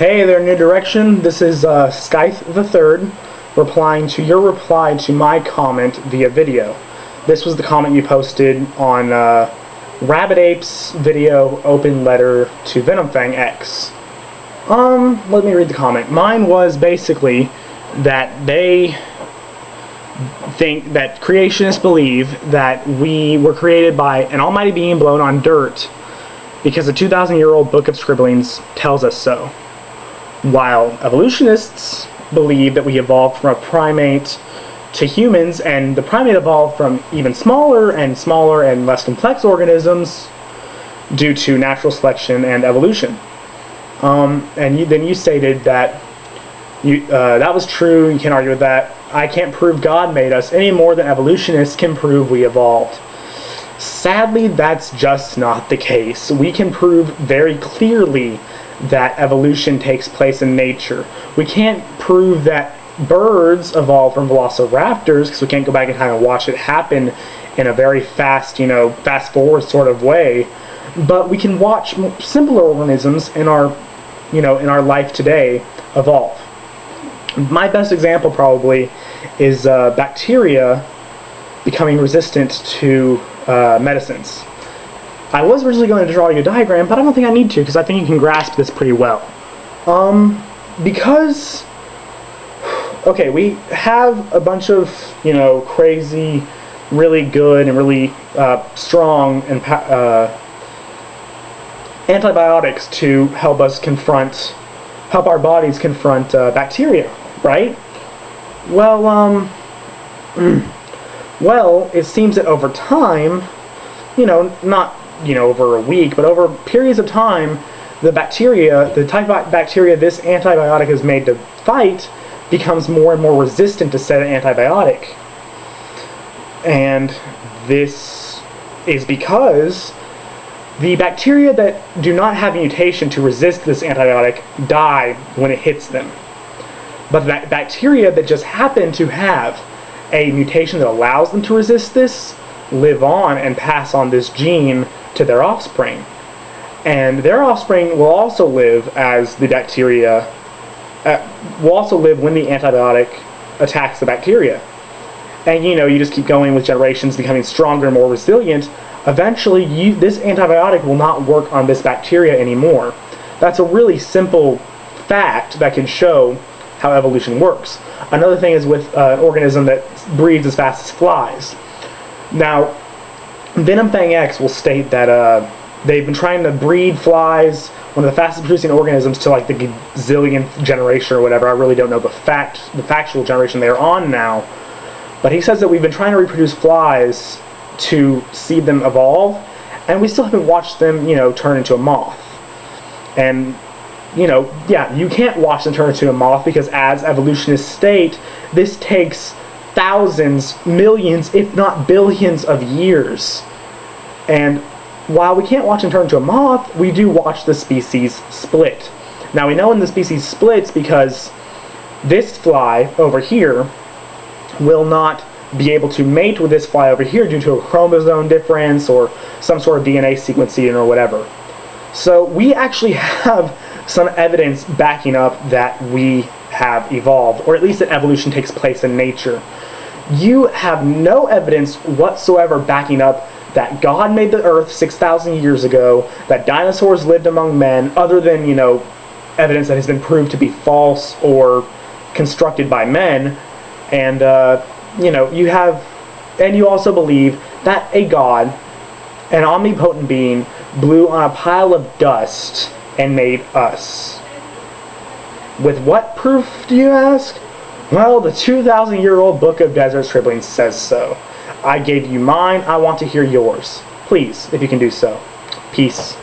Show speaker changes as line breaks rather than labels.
Hey there, New Direction. This is SkythIII replying to your reply to my comment via video. This was the comment you posted on Rabid Ape's video Open Letter to SkythIII. Let me read the comment. Mine was basically that they think that creationists believe that we were created by an almighty being blown on dirt because the 2,000-year-old book of scribblings tells us so. While evolutionists believe that we evolved from a primate to humans, and the primate evolved from even smaller and less complex organisms due to natural selection and evolution. Then you stated that that was true, you can't argue with that. I can't prove God made us any more than evolutionists can prove we evolved. Sadly, that's just not the case. We can prove very clearly that evolution takes place in nature. We can't prove that birds evolved from velociraptors because we can't go back in time and watch it happen in a very fast, fast forward sort of way. But we can watch simpler organisms in our, in our life today evolve. My best example probably is bacteria becoming resistant to medicines. I was originally going to draw you a diagram, but I don't think I need to because I think you can grasp this pretty well. Because, okay, we have a bunch of, crazy, really good and really strong and antibiotics to help our bodies confront bacteria, right? Well, well, it seems that over time, not over a week, but over periods of time, the type of bacteria this antibiotic is made to fight becomes more and more resistant to said antibiotic. And this is because the bacteria that do not have a mutation to resist this antibiotic die when it hits them. But the bacteria that just happen to have a mutation that allows them to resist this live on and pass on this gene to their offspring. And their offspring will also live as the bacteria, will also live when the antibiotic attacks the bacteria. And you just keep going with generations becoming stronger and more resilient. Eventually, this antibiotic will not work on this bacteria anymore. That's a really simple fact that can show how evolution works. Another thing is with an organism that breeds as fast as flies. Now, SkythIII will state that they've been trying to breed flies, one of the fastest producing organisms, to like the gazillionth generation or whatever. I really don't know the factual generation they're on now. But he says that we've been trying to reproduce flies to see them evolve, and we still haven't watched them, turn into a moth. And, yeah, you can't watch them turn into a moth because, as evolutionists state, this takes thousands, millions, if not billions of years. And while we can't watch them turn into a moth, we do watch the species split. Now we know when the species splits because this fly over here will not be able to mate with this fly over here due to a chromosome difference or some sort of DNA sequencing or whatever. So we actually have some evidence backing up that we have evolved, or at least that evolution takes place in nature. You have no evidence whatsoever backing up that God made the earth 6,000 years ago, that dinosaurs lived among men, other than, evidence that has been proved to be false or constructed by men. And, you also believe that a God, an omnipotent being, blew on a pile of dust and made us. With what proof, do you ask? Well, the 2,000-year-old book of desert scribblings says so. I gave you mine, I want to hear yours. Please, if you can do so. Peace.